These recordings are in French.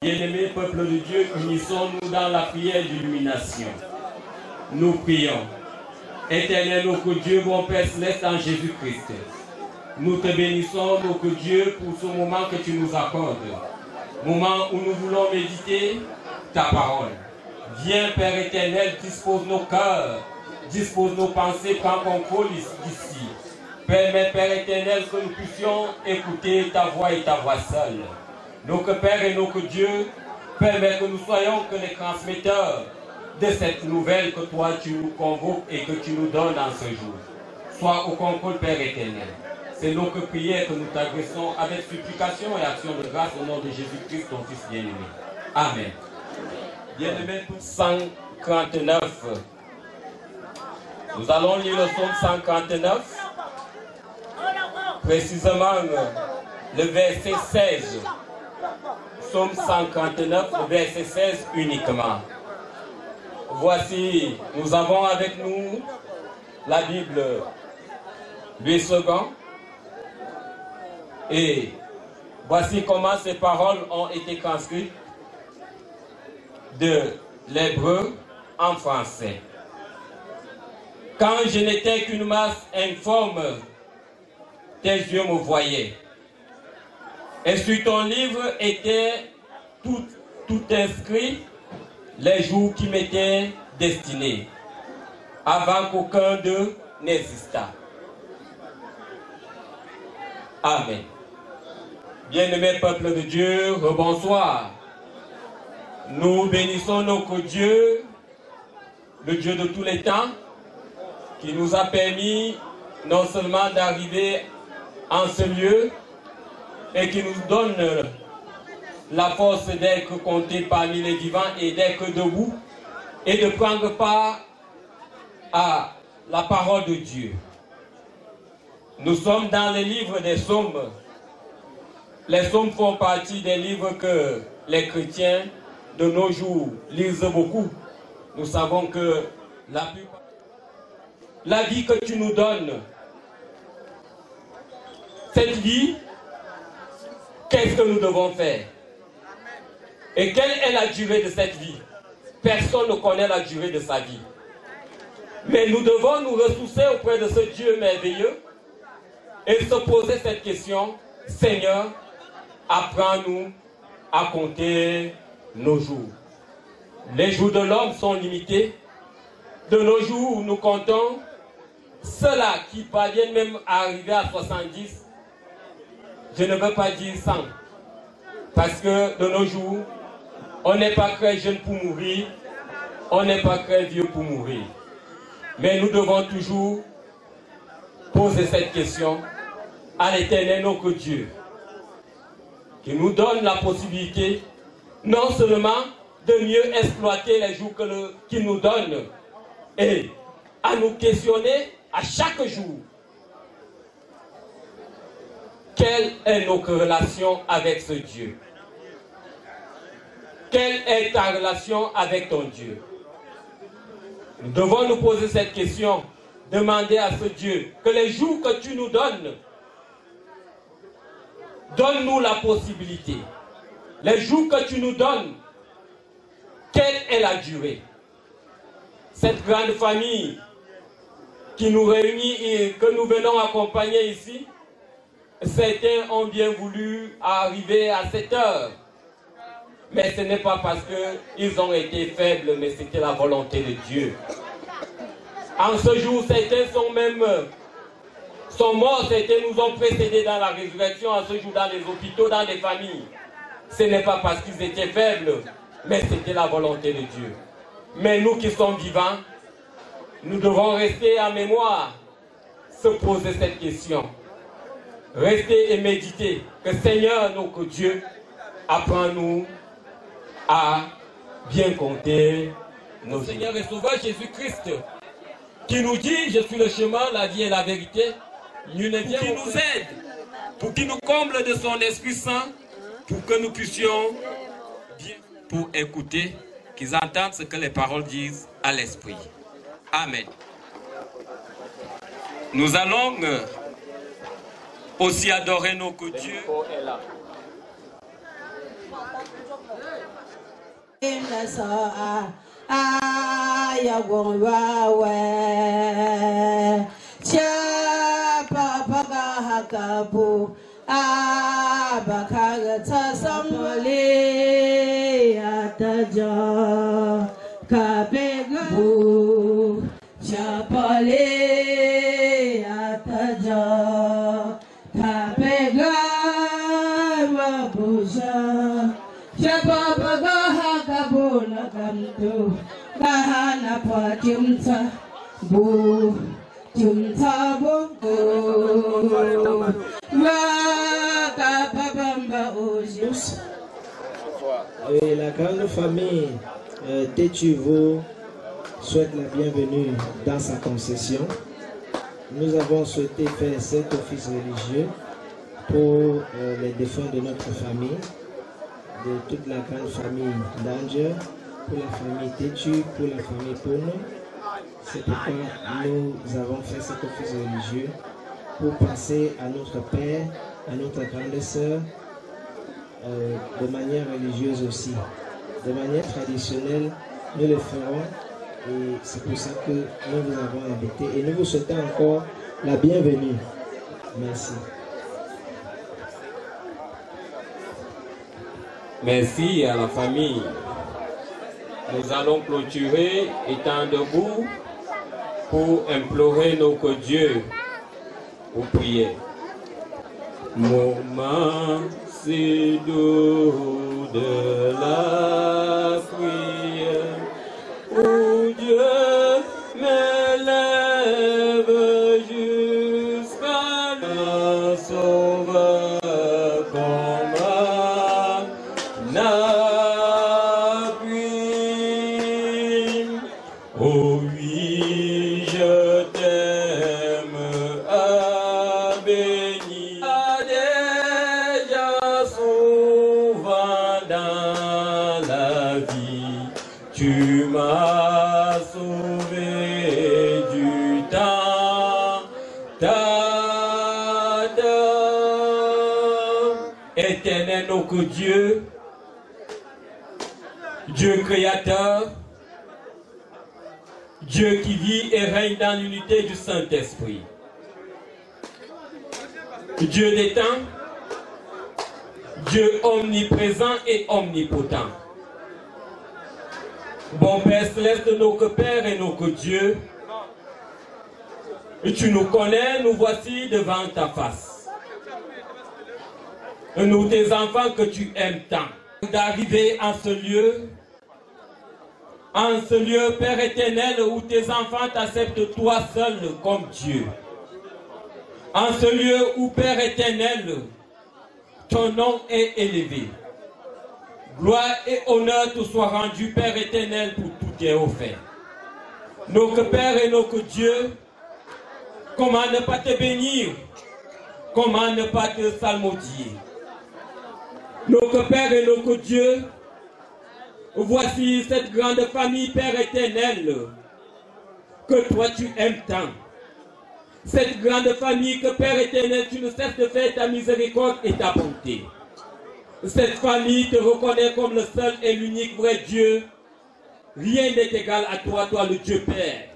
Bien-aimés peuple de Dieu, unissons-nous dans la prière d'illumination. Nous prions. Éternel notre Dieu, bon Père céleste en Jésus-Christ. Nous te bénissons, notre Dieu, pour ce moment que tu nous accordes. Moment où nous voulons méditer ta parole. Viens, Père éternel, dispose nos cœurs, dispose nos pensées, prends contrôle d'ici. Permets, Père éternel, que nous puissions écouter ta voix et ta voix seule. Notre Père et notre Dieu, permets que nous soyons que les transmetteurs de cette nouvelle que toi tu nous convoques et que tu nous donnes en ce jour. Sois au contrôle, Père éternel. C'est notre prière que nous t'adressons avec supplication et action de grâce au nom de Jésus-Christ, ton Fils bien-aimé. Amen. Bien-aimé, 139. Nous allons lire le psaume 139. Précisément le verset 16. Psaume 139, le verset 16 uniquement. Voici, nous avons avec nous la Bible Louis II. Et voici comment ces paroles ont été transcrites de l'hébreu en français. Quand je n'étais qu'une masse informe, tes yeux me voyaient. Et sur ton livre étaient tout inscrit les jours qui m'étaient destinés, avant qu'aucun d'eux n'existât. Amen. Bien-aimés peuple de Dieu, rebonsoir. Nous bénissons notre Dieu, le Dieu de tous les temps, qui nous a permis non seulement d'arriver en ce lieu, et qui nous donne la force d'être comptés parmi les vivants et d'être debout, et de prendre part à la parole de Dieu. Nous sommes dans les livres des psaumes. Les psaumes font partie des livres que les chrétiens de nos jours lisent beaucoup. Nous savons que la vie que tu nous donnes, cette vie, qu'est-ce que nous devons faire? Et quelle est la durée de cette vie? Personne ne connaît la durée de sa vie. Mais nous devons nous ressourcer auprès de ce Dieu merveilleux et se poser cette question: Seigneur, apprends-nous à compter nos jours. Les jours de l'homme sont limités. De nos jours, nous comptons ceux-là qui parviennent même à arriver à 70. Je ne veux pas dire 100. Parce que de nos jours, on n'est pas très jeune pour mourir. On n'est pas très vieux pour mourir. Mais nous devons toujours poser cette question à l'Éternel notre Dieu, qui nous donne la possibilité non seulement de mieux exploiter les jours qu'il nous donne, et à nous questionner à chaque jour. Quelle est notre relation avec ce Dieu? Quelle est ta relation avec ton Dieu? Nous devons nous poser cette question, demander à ce Dieu que les jours que tu nous donnes, donne-nous la possibilité. Les jours que tu nous donnes, quelle est la durée? Cette grande famille qui nous réunit et que nous venons accompagner ici, certains ont bien voulu arriver à cette heure. Mais ce n'est pas parce qu'ils ont été faibles, mais c'était la volonté de Dieu. En ce jour, certains sont morts, certains nous ont précédés dans la résurrection, en ce jour dans les hôpitaux, dans les familles. Ce n'est pas parce qu'ils étaient faibles, mais c'était la volonté de Dieu. Mais nous qui sommes vivants, nous devons rester en mémoire, se poser cette question. Rester et méditer que Seigneur, notre Dieu, apprends-nous à bien compter nos jours. Seigneur et Sauveur Jésus-Christ, qui nous dit: je suis le chemin, la vie et la vérité, qui nous aide, pour qu'il nous comble de son Esprit Saint, pour que nous puissions bien pour écouter, qu'ils entendent ce que les paroles disent à l'Esprit. Amen. Nous allons aussi adorer notre Dieu. Et la grande famille Tétuvo souhaite la bienvenue dans sa concession. Nous avons souhaité faire cet office religieux pour les défunts de notre famille, de toute la grande famille d'Anger, pour la famille Tétu, pour la famille Pono. C'est pourquoi nous avons fait cet office religieux pour passer à notre père, à notre grande sœur, de manière religieuse aussi. De manière traditionnelle, nous le ferons et c'est pour ça que nous vous avons invité et nous vous souhaitons encore la bienvenue. Merci. Merci à la famille. Nous allons clôturer étant debout pour implorer notre Dieu ou prier. Moment si doux de la prière où Dieu m'élève jusqu'à la sauveur comme un appui. Oh oui, je t'aime à bénir. Déjà souvent dans la vie, tu m'as sauvé du temps. Éternel notre Dieu, Dieu créateur, Dieu qui vit et règne dans l'unité du Saint-Esprit. Dieu des temps, Dieu omniprésent et omnipotent. Bon Père Céleste, notre Père et notre Dieu, tu nous connais, nous voici devant ta face. Nous, tes enfants que tu aimes tant, d'arriver en ce lieu, Père éternel, où tes enfants t'acceptent toi seul comme Dieu. En ce lieu où, Père éternel, ton nom est élevé. Gloire et honneur te soient rendus, Père éternel, pour tout est offert. Notre Père et notre Dieu, comment ne pas te bénir? Comment ne pas te salmodier? Notre Père et notre Dieu, voici cette grande famille, Père éternel, que toi tu aimes tant. Cette grande famille que, Père éternel, tu ne cesses de faire ta miséricorde et ta bonté. Cette famille te reconnaît comme le seul et l'unique vrai Dieu. Rien n'est égal à toi, toi le Dieu Père.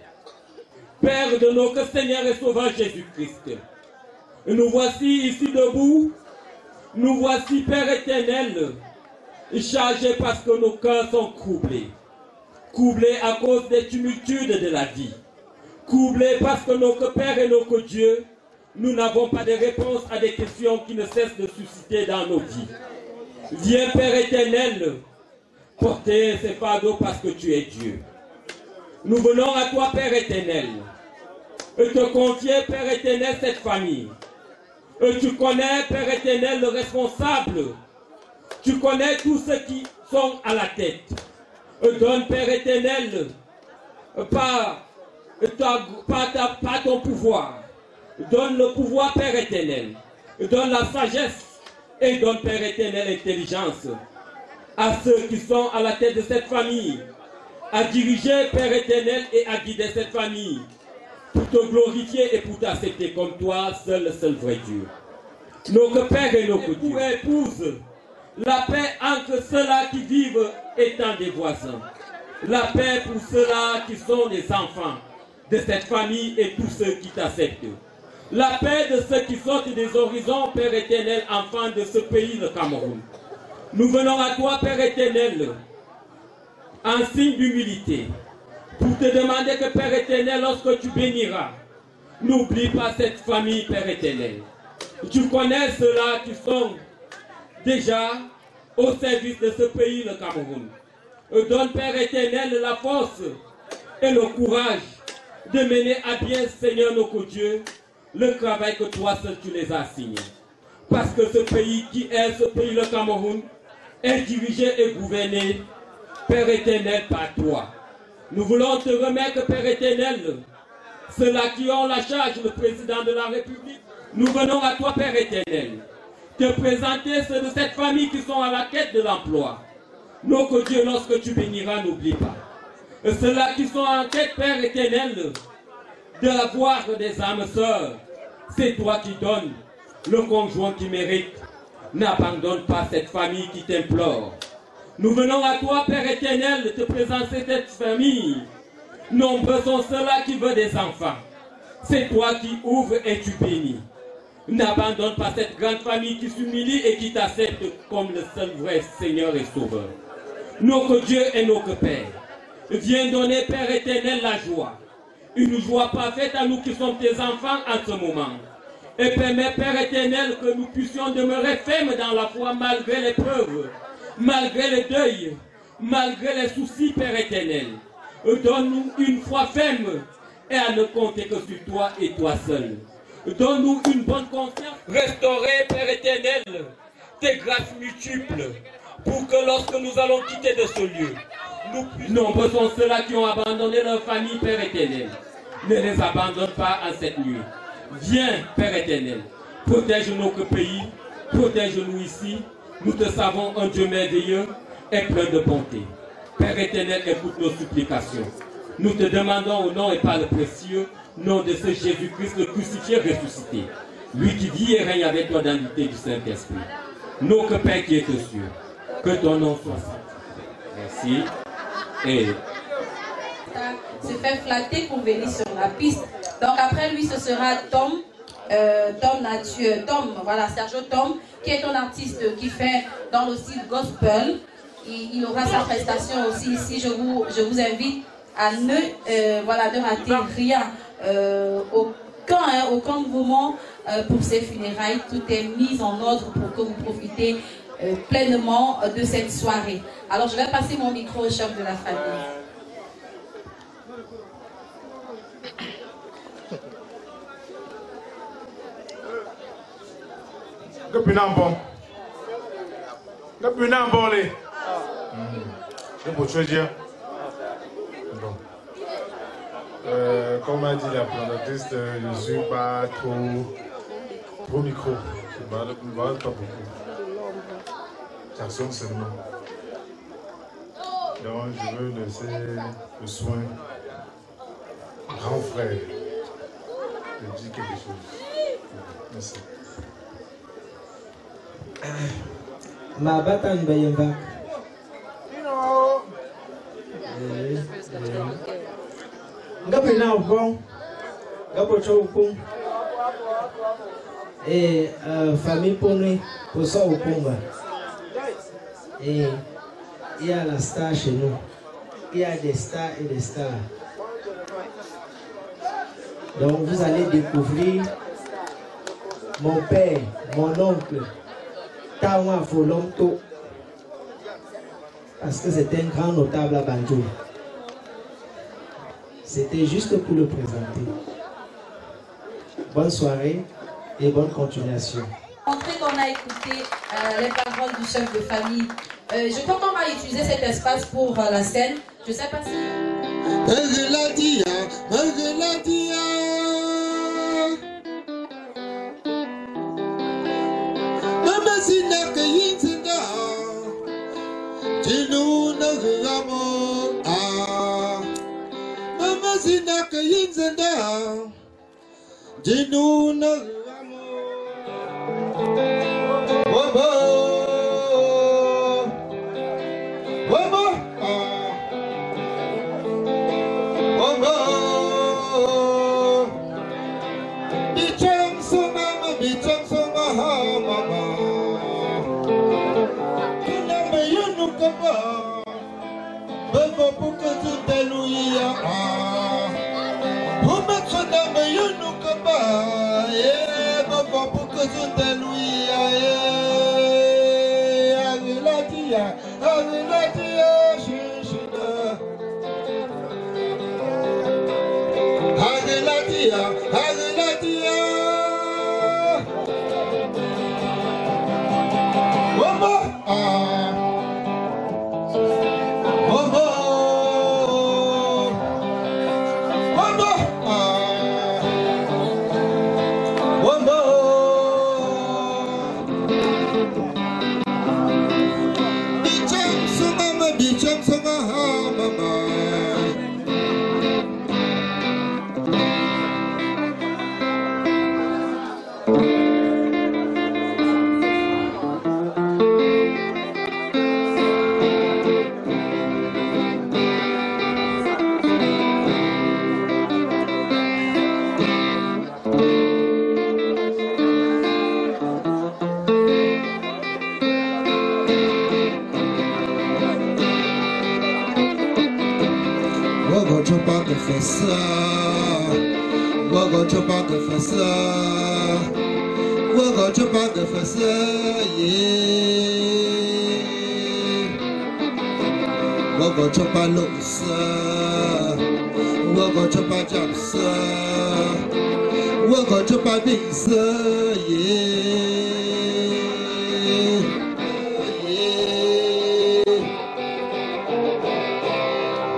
Père de notre Seigneur et Sauveur Jésus-Christ. Nous voici ici debout. Nous voici, Père éternel, chargés parce que nos cœurs sont troublés. Troublés à cause des tumultudes de la vie. Troublés parce que notre Père et notre Dieu, nous n'avons pas de réponse à des questions qui ne cessent de susciter dans nos vies. Viens, Père éternel, porter ces fardeaux parce que tu es Dieu. Nous venons à toi, Père éternel, et te confier, Père éternel, cette famille. Et tu connais, Père éternel, le responsable. Tu connais tous ceux qui sont à la tête. Et donne, Père éternel, par ton pouvoir. Donne le pouvoir, Père éternel. Donne la sagesse. Et donne, Père éternel, l'intelligence à ceux qui sont à la tête de cette famille. À diriger, Père éternel, et à guider cette famille. Pour te glorifier et pour t'accepter comme toi, seul le seul vrai Dieu. Notre Père et notre Dieu. Pour épouse, La paix entre ceux-là qui vivent étant des voisins. La paix pour ceux-là qui sont des enfants de cette famille et tous ceux qui t'acceptent. La paix de ceux qui sortent des horizons, Père éternel, enfants de ce pays, le Cameroun. Nous venons à toi, Père éternel, en signe d'humilité, pour te demander que, Père éternel, lorsque tu béniras, n'oublie pas cette famille, Père éternel. Tu connais ceux-là qui sont déjà au service de ce pays, le Cameroun. Donne, Père éternel, la force et le courage de mener à bien, Seigneur notre Dieu, le travail que toi seul tu les as assignés. Parce que ce pays qui est ce pays, le Cameroun, est dirigé et gouverné, Père éternel, par toi. Nous voulons te remettre, Père éternel, ceux-là qui ont la charge, le président de la République. Nous venons à toi, Père éternel, te présenter ceux de cette famille qui sont à la quête de l'emploi. Notre Dieu, lorsque tu béniras, n'oublie pas. Ceux-là qui sont en quête, Père éternel, d'avoir des âmes sœurs, c'est toi qui donnes le conjoint qui mérite. N'abandonne pas cette famille qui t'implore. Nous venons à toi, Père éternel, te présenter cette famille. Nombreux sont ceux-là qui veulent des enfants. C'est toi qui ouvres et tu bénis. N'abandonne pas cette grande famille qui s'humilie et qui t'accepte comme le seul vrai Seigneur et Sauveur. Notre Dieu et notre Père, viens donner, Père éternel, la joie. Une joie parfaite à nous qui sommes tes enfants en ce moment. Et permets, Père éternel, que nous puissions demeurer fermes dans la foi malgré l'épreuve, malgré le deuil, malgré les soucis, Père éternel. Donne-nous une foi ferme et à ne compter que sur toi et toi seul. Donne-nous une bonne confiance. Restaurer, Père éternel, tes grâces multiples pour que lorsque nous allons quitter de ce lieu, nombreux sont ceux-là qui ont abandonné leur famille, Père éternel. Ne les abandonne pas en cette nuit. Viens, Père éternel, protège notre pays, protège-nous ici. Nous te savons un Dieu merveilleux et plein de bonté. Père éternel, écoute nos supplications. Nous te demandons au nom et par le précieux nom de ce Jésus-Christ, le crucifié ressuscité, lui qui vit et règne avec toi dans l'unité du Saint-Esprit. Notre Père qui est aux cieux, que ton nom soit saint. Merci. Et se fait flatter pour venir sur la piste. Donc après lui, ce sera Tom, voilà, Sergio Tom, qui est un artiste qui fait dans le style gospel. Il aura sa prestation aussi ici. Je vous invite à ne rater rien. Aucun moment pour ces funérailles. Tout est mis en ordre pour que vous profitez pleinement de cette soirée. Alors je vais passer mon micro au chef de la famille. Comme a dit la présentatrice, je ne suis pas trop micro. Je ne parle pas beaucoup. J'actionne seulement. Donc je veux laisser le soin au grand frère de dire quelque chose. Merci. Ma bataille Bayemba. Ngapena ubon, ngapocho upon. Et famille Pone, pour ça au Pomba. Et il y a la star chez nous. Il y a des stars et des stars. Donc vous allez découvrir mon père, mon oncle, Tawa Folomto. Parce que c'est un grand notable à Banjul. C'était juste pour le présenter. Bonne soirée et bonne continuation. Montré qu'on a écouté les paroles du chef de famille. Je crois qu'on va utiliser cet espace pour la scène. Je ne sais pas si... Oh, kapa. Bebo pour que tu t'élouilles. Pour mettre son âme, you nous kapa. Bebo pour que tu t'élouilles. Aglatia, shishida. Aglatia.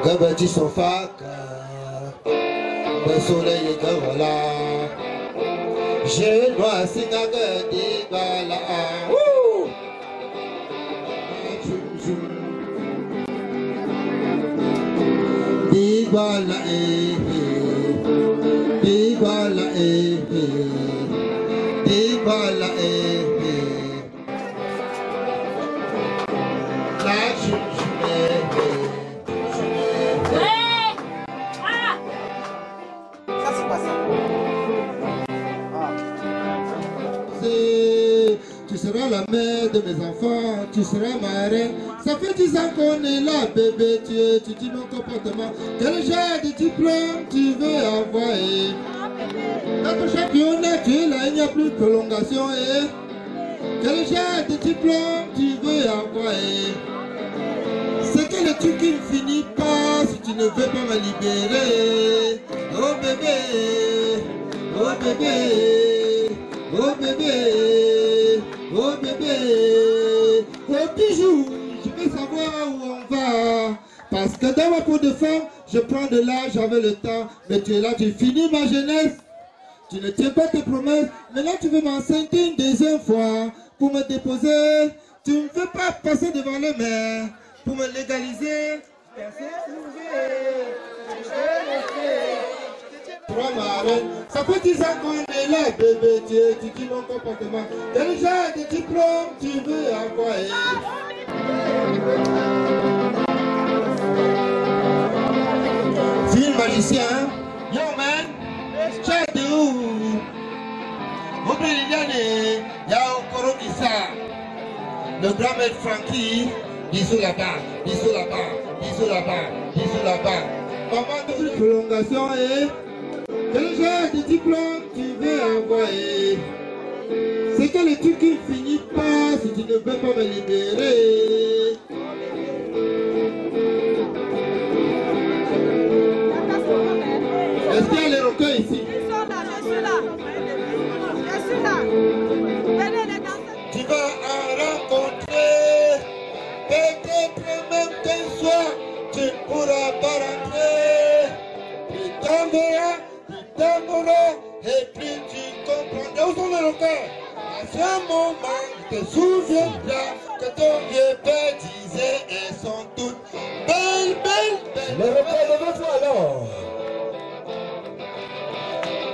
Gabati sofaka, le soleil est là. Je dois signaler des galas. Digala tu seras la mère de mes enfants, tu seras ma reine. Ça fait 10 ans qu'on est là, bébé, tu dis mon comportement. Quel genre de diplôme tu veux avoir? Dans ton championnat, tu es là, il n'y a plus de prolongation. Quel genre de diplôme tu veux avoir? C'est que le truc qui ne finit pas si tu ne veux pas me libérer. Oh bébé, oh bébé, oh bébé. Oh bébé, oh bijou, je veux savoir où on va. Parce que dans ma peau de femme, je prends de l'âge, j'avais le temps. Mais tu es là, tu finis ma jeunesse. Tu ne tiens pas tes promesses. Maintenant tu veux m'enceinte une deuxième fois pour me déposer. Tu ne veux pas passer devant les maires pour me légaliser. Ça fait 10 ans qu'on est là, bébé, tu dis mon comportement. Quel genre de diplôme tu veux avoir? Fille magicien, yo man, chat de où? Oublie l'année, y'a encore ça. Le grand maître Frankie, bisous là-bas, bisous là-bas, bisous là-bas, bisous là-bas. Maman de prolongation et quel genre de diplôme tu veux avoir? C'est que le truc qui ne finit pas si tu ne veux pas me libérer. Est-ce qu'il y a les requins ici? Ils sont là, je suis là. Je suis là. Venez les danser. Tu vas en rencontrer. Peut-être même qu'un soir, tu ne pourras pas rentrer. Tu tomberas. Et puis tu comprends. Où sont les requins? À ce moment, tu te souviendras que ton vieux père disait elles sont toutes belles, belles, belles. Les requins de votre fois alors.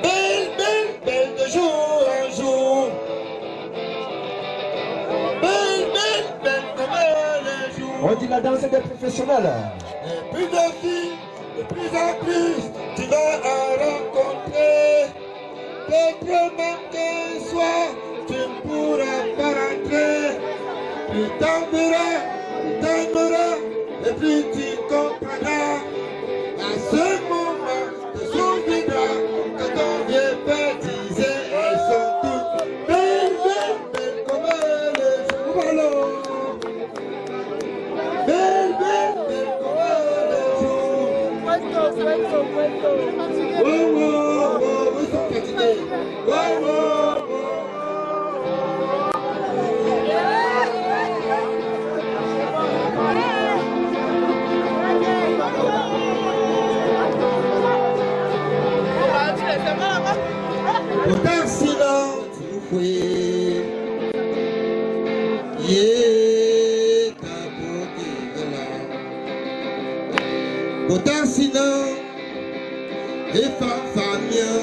Belles, belles, belles de jour en jour. Belles, belles, belles de jour. On dit la danse des professionnels. Et plus de filles, de plus en plus, tu vas en rencontrer. Peut-être même qu'un soir, tu ne pourras pas rentrer. Tu t'en verras, t'aimeras et plus tu comprendras. À ce moment, te souviendras que ton vieux père disait elles sont toutes belles, belles, belles comme le jour. Belles, belles, belles comme le jour. Oh, oh, oh, ils sont fatigués. Oh, oh, oh. Autant sinon tu fouilles, yé ta beauté de là. Autant sinon, et famille,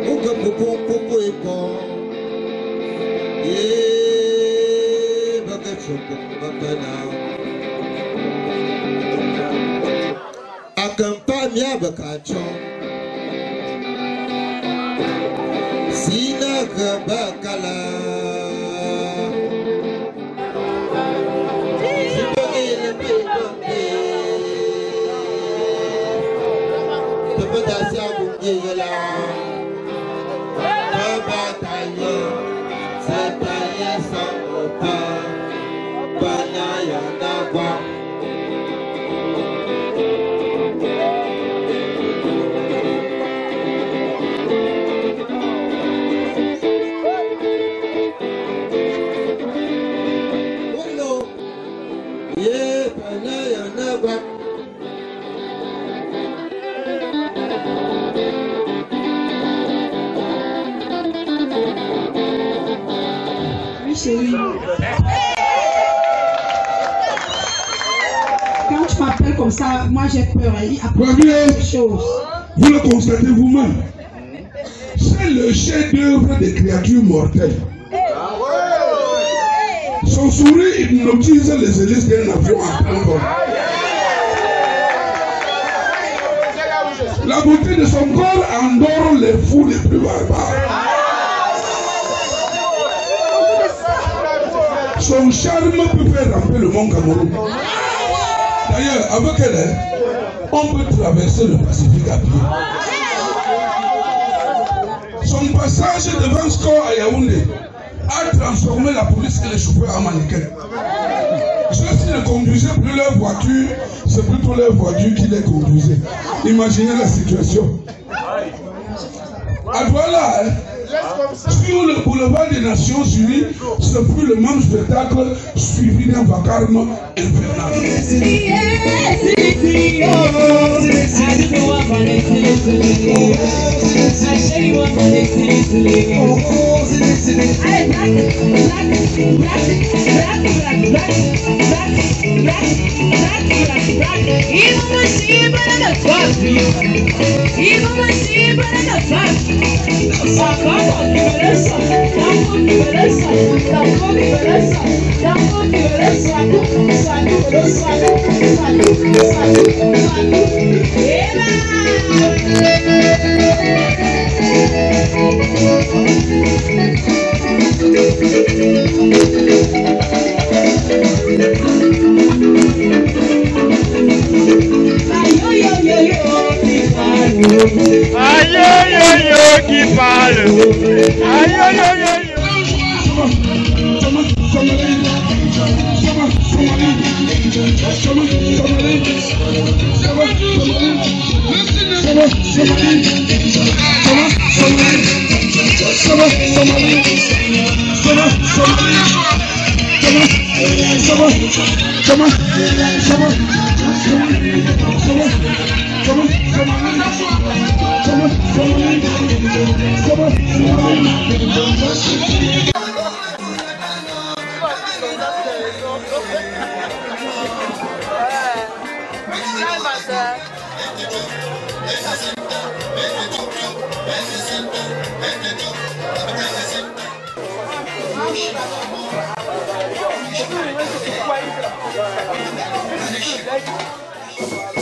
ou que popo et bon, yé baguette choco, babana. Accompagne bakachon. Sina bakala, si bogil bibonde, te pedasya bungila, te bataille, c'est taillé sans repas, banaya nagwa. Chérie. Quand tu m'appelles comme ça, moi j'ai peur. Après quelque chose. Vous le constatez vous-même. C'est le chef-d'œuvre des créatures mortelles. Son sourire hypnotise les hélices d'un avion à plein vol. La beauté de son corps endort les fous les plus barbares. Son charme peut faire ramper le mont Cameroun. D'ailleurs, avec elle, on peut traverser le Pacifique à pied. Son passage devant Score à Yaoundé a transformé la police et les chauffeurs en mannequins. Ceux-ci ne conduisaient plus leur voiture, c'est plutôt leur voiture qui les conduisait. Imaginez la situation. À Douala, sur le boulevard des Nations Unies, c'est plus le même spectacle suivi d'un vacarme infernal. Qui parle. Thank you.